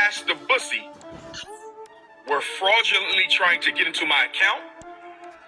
past the bussy were fraudulently trying to get into my account.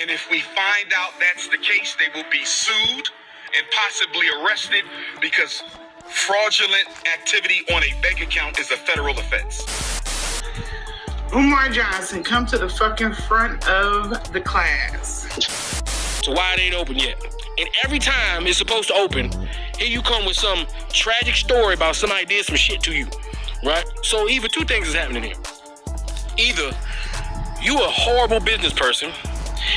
And if we find out that's the case, they will be sued and possibly arrested because fraudulent activity on a bank account is a federal offense. Umar Johnson, come to the fucking front of the class. So why it ain't open yet? And every time it's supposed to open, here you come with some tragic story about somebody did some shit to you, right? So either two things is happening here. Either you a horrible business person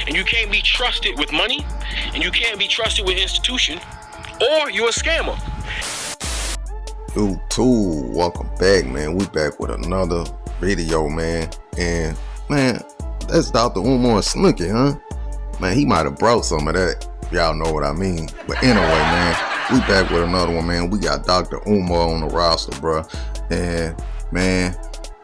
and you can't be trusted with money and you can't be trusted with institution, or you're a scammer. You too, welcome back, man. We back with another video, man. And man, that's Dr. Umar Snooky, huh? Man, he might have brought some of that. Y'all know what I mean. But anyway, man, we back with another one, man. We got Dr. Umar on the roster, bro. And man,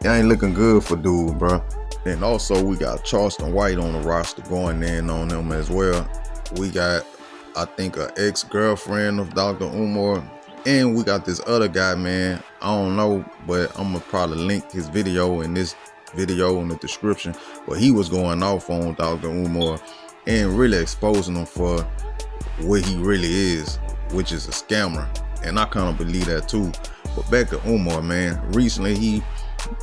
it ain't looking good for dude, bro. And also we got Charlestonwhite on the roster going in on them as well. We got, I think, an ex-girlfriend of Dr. Umar. And we got this other guy, man. I don't know, but I'm gonna probably link his video in this video in the description. But he was going off on Dr. Umar and really exposing him for what he really is, which is a scammer. And I kind of believe that too. But back to Umar, man. Recently, he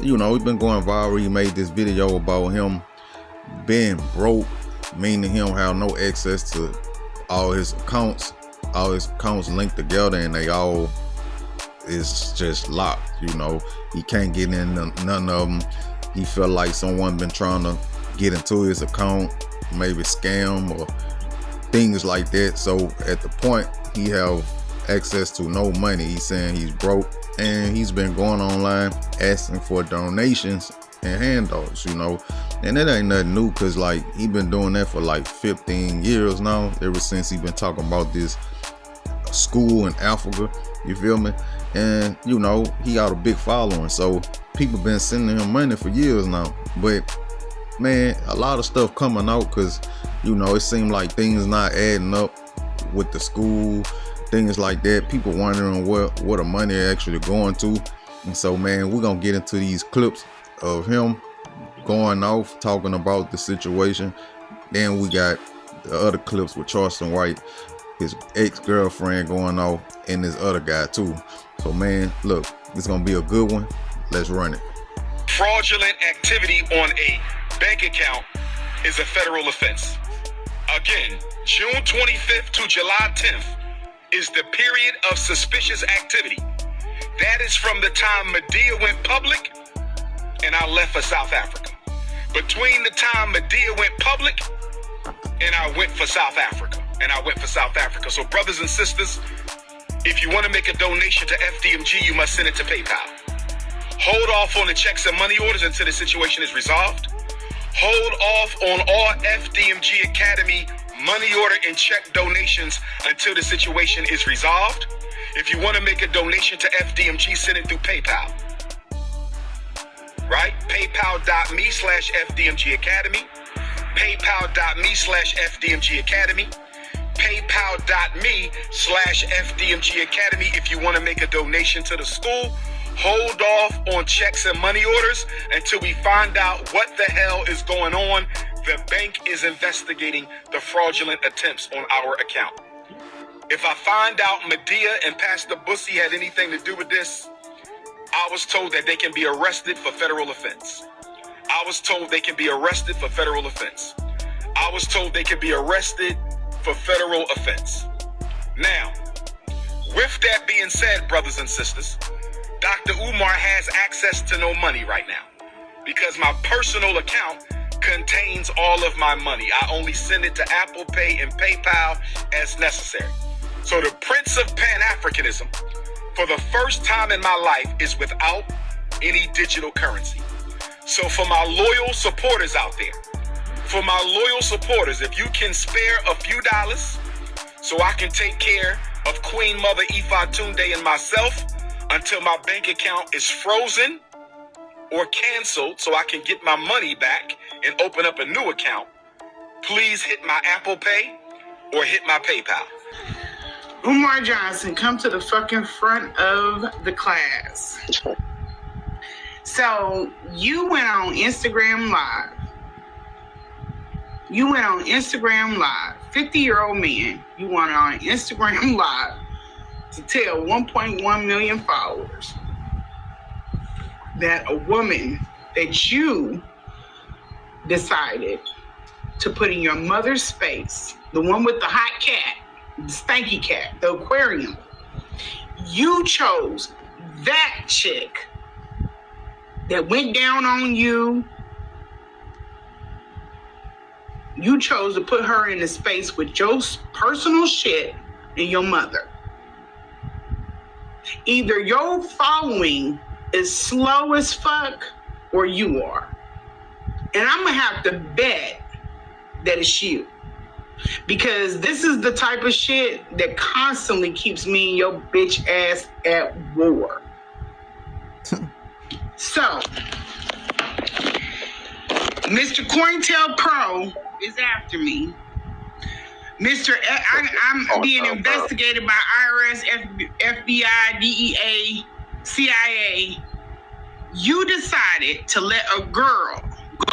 been going viral. He made this video about him being broke, meaning he don't have no access to all his accounts. All his accounts linked together and they all is just locked. He can't get in none of them. He felt like someone been trying to get into his account, maybe scam or things like that. So at the point he have access to no money, he's saying he's broke, and he's been going online asking for donations and handouts, and that ain't nothing new, because like he been doing that for like 15 years now, ever since he been talking about this school in Africa, you feel me? And he got a big following, so people been sending him money for years now. But man, a lot of stuff coming out, because it seemed like things not adding up with the school, things like that. People wondering what the money actually going to. And so man, we're gonna get into these clips of him going off talking about the situation. Then we got the other clips with Charlestonwhite, his ex-girlfriend going off, and this other guy too. So man, look, it's gonna be a good one. Let's run it. Fraudulent activity on a bank account is a federal offense. Again, June 25th to July 10th is the period of suspicious activity. That is from the time Medea went public and I left for South Africa. Between the time Medea went public and I went for South Africa. So brothers and sisters, if you want to make a donation to FDMG, you must send it to PayPal. Hold off on the checks and money orders until the situation is resolved. Hold off on all FDMG Academy money order and check donations until the situation is resolved. If you want to make a donation to FDMG, send it through PayPal. Right? PayPal.me/FDMG Academy. PayPal.me/FDMG Academy. PayPal.me/FDMG Academy. If you want to make a donation to the school, hold off on checks and money orders until we find out what the hell is going on. The bank is investigating the fraudulent attempts on our account. If I find out Medea and Pastor Bussy had anything to do with this, I was told that they can be arrested for federal offense. I was told they can be arrested for federal offense. I was told they can be arrested for federal offense. Now, with that being said, brothers and sisters, Dr. Umar has access to no money right now because my personal account contains all of my money. I only send it to Apple Pay and PayPal as necessary. So the Prince of Pan-Africanism, for the first time in my life, is without any digital currency. So for my loyal supporters out there, if you can spare a few dollars so I can take care of Queen Mother Ifa Tunde and myself until my bank account is frozen or canceled so I can get my money back and open up a new account, please hit my Apple Pay or hit my PayPal. Umar Johnson, come to the fucking front of the class. So you went on Instagram Live. 50-year-old man, you went on Instagram Live to tell 1.1 million followers that a woman that you decided to put in your mother's space, the one with the hot cat, the stanky cat, the aquarium, you chose that chick that went down on you. You chose to put her in the space with your personal shit and your mother. Either your following is slow as fuck or you are. And I'm gonna have to bet that it's you. Because this is the type of shit that constantly keeps me and your bitch ass at war. So, Mr. COINTELPRO is after me. I'm being investigated by IRS, FBI, DEA, CIA. You decided to let a girl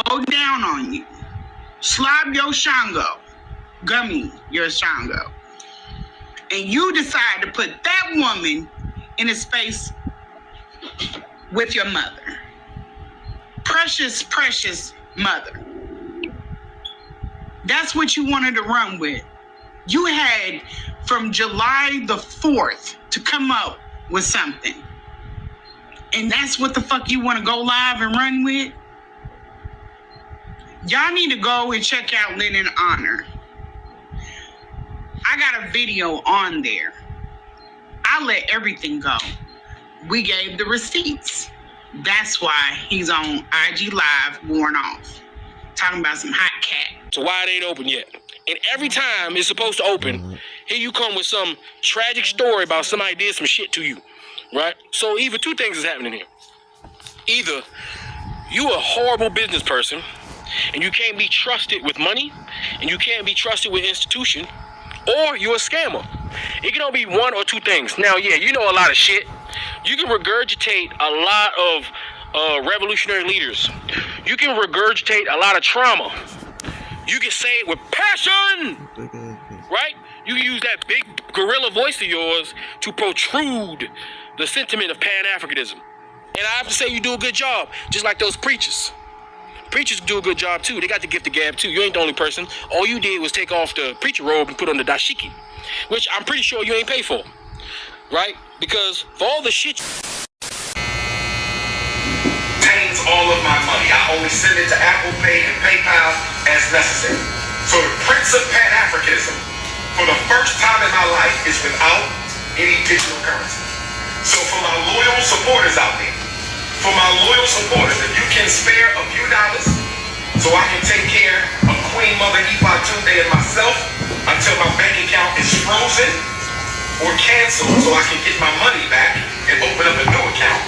go down on you, slob your shango, gummy your shango, and you decided to put that woman in a space with your mother. Precious, precious mother. That's what you wanted to run with. You had from July the 4th to come up with something. And that's what the fuck you want to go live and run with? Y'all need to go and check out Linen Honor. I got a video on there. I let everything go. We gave the receipts. That's why he's on IG Live worn off. Talking about some hot cat. So why it ain't open yet? And every time it's supposed to open, here you come with some tragic story about somebody did some shit to you, right? So either two things is happening here. Either you a horrible business person and you can't be trusted with money and you can't be trusted with institution, or you're a scammer. It can only be one or two things. Now, yeah, you know a lot of shit. You can regurgitate a lot of revolutionary leaders. You can regurgitate a lot of trauma. You can say it with passion, right? You can use that big gorilla voice of yours to protrude the sentiment of Pan-Africanism. And I have to say you do a good job, just like those preachers. Preachers do a good job too. They got the gift of gab too. You ain't the only person. All you did was take off the preacher robe and put on the dashiki, which I'm pretty sure you ain't paid for, right? Because for all the shit all of my money. I only send it to Apple Pay and PayPal as necessary. So the Prince of Pan-Africanism, for the first time in my life, is without any digital currency. So for my loyal supporters out there, if you can spare a few dollars so I can take care of Queen Mother Ifatunde and myself until my bank account is frozen or canceled so I can get my money back and open up a new account,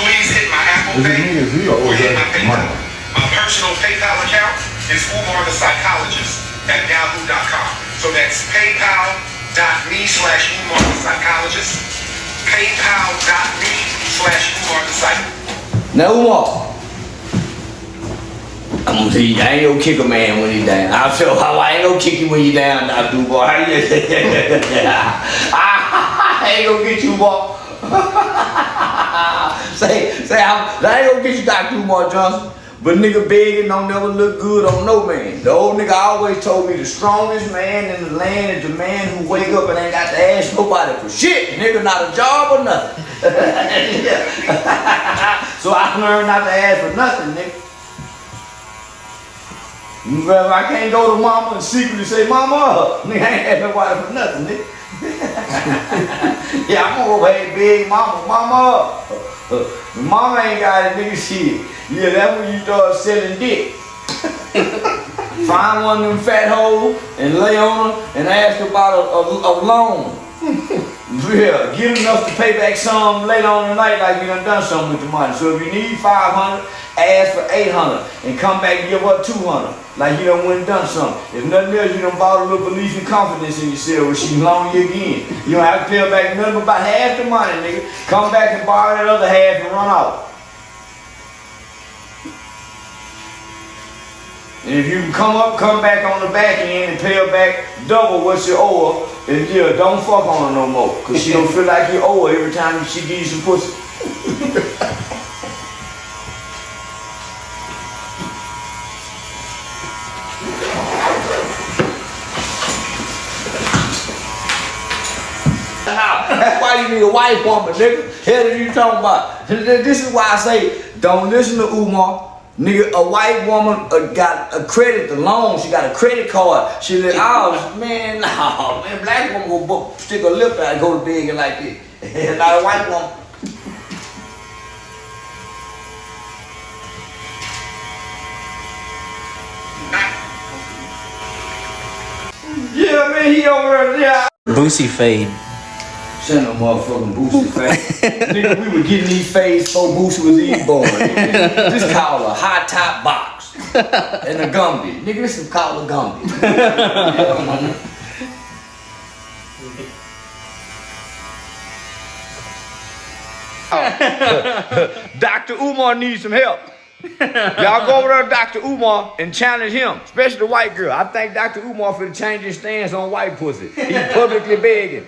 please hit my Apple Pay or hit my PayPal. My personal PayPal account is Umar the Psychologist at yahoo.com. So that's paypal.me/Umar the Psychologist. PayPal.me/Umar the Psychologist. Now Umar, I'm gonna tell you, I ain't gonna kick a man when he's down. I feel how I ain't gonna kick you when you're down, Dr. Umar. I ain't gonna get you, boy. say I ain't gonna get you, Dr. Umar Johnson, but nigga begging don't never look good on no man. The old nigga always told me the strongest man in the land is the man who wake up and ain't got to ask nobody for shit. Nigga, not a job or nothing. So I learned not to ask for nothing, nigga. If I can't go to mama and secretly say, mama, nigga, I ain't ask nobody for nothing, nigga. Yeah, I'm gonna go ahead and beg mama. Mama ain't got it, nigga, shit. Yeah, that's when you start selling dick. Find one of them fat hoes and lay on them and ask about a loan. Yeah, get enough to pay back some later on tonight like you done something with the money. So if you need 500, ask for 800 and come back and give up 200. Like you done went and done something. If nothing else, you done bought a little belief and confidence in yourself when she loan you again. You don't have to pay her back nothing but about half the money, nigga. Come back and borrow that other half and run off. And if you can come back on the back end and pay her back double what you owe her, and yeah, don't fuck on her no more. Cause she don't feel like you owe her every time she gives you some pussy. That's why you need a white woman, nigga. Hell are you talking about? This is why I say, don't listen to Umar. Nigga, a white woman got a credit, the loan, she got a credit card. She like, oh, man, no, man, black woman go stick her lip out and go to bed like this. Not a white woman. Yeah, man, he over there. Boosie fade. Send a motherfucking Boosie fade. Nigga, we were getting these fades before Boosie was even born. Nigga. This called a high top box and a Gumby. Nigga, this is called a Gumby. Dr. Umar needs some help. Y'all go over there to Dr. Umar and challenge him, especially the white girl. I think Dr. Umar for the change his stance on white pussy. He's publicly begging.